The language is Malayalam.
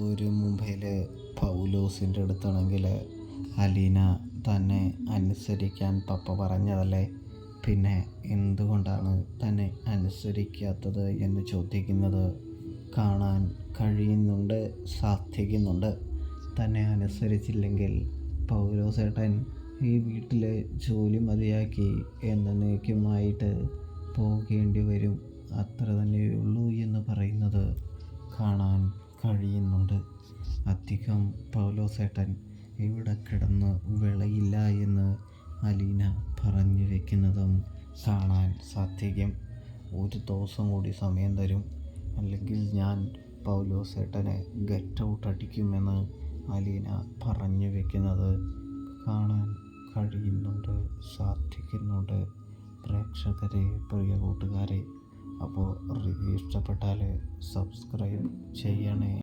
ഒരു മുംബൈയിലെ പൗലോസിൻ്റെ അടുത്താണെങ്കിൽ അലീന തന്നെ അനുസരിക്കാൻ പപ്പ പറഞ്ഞതല്ലേ, പിന്നെ എന്തുകൊണ്ടാണ് തന്നെ അനുസരിക്കാത്തത് എന്ന് ചോദിക്കുന്നത് കാണാൻ കഴിയുന്നുണ്ട്, സാധിക്കുന്നുണ്ട്. തന്നെ അനുസരിച്ചില്ലെങ്കിൽ പൗലോസേട്ടൻ ഈ വീട്ടിലെ ജോലി മതിയാക്കി എന്നേക്കുമായിട്ട് പോകേണ്ടി വരും, അത്ര തന്നെയുള്ളൂ എന്ന് പറയുന്നത് കാണാൻ കഴിയുന്നുണ്ട്. അധികം പൗലോസേട്ടൻ ഇവിടെ കിടന്ന് വിളയില്ല എന്ന് അലീന പറഞ്ഞു വെക്കുന്നതും കാണാൻ സാധിക്കും. ഒരു ദിവസം കൂടി സമയം തരും, അല്ലെങ്കിൽ ഞാൻ പൗലോസേട്ടനെ ഗെറ്റ് ഔട്ട് അടിക്കുമെന്ന് അലീന പറഞ്ഞു വെക്കുന്നത് കാണാൻ കഴിയുന്നുണ്ട്, സാധിക്കുന്നുണ്ട്. പ്രേക്ഷകരെ, പ്രിയ കൂട്ടുകാരെ, അപ്പോൾ റിവ്യൂ ഇഷ്ടപ്പെട്ടാൽ സബ്സ്ക്രൈബ് ചെയ്യണേ.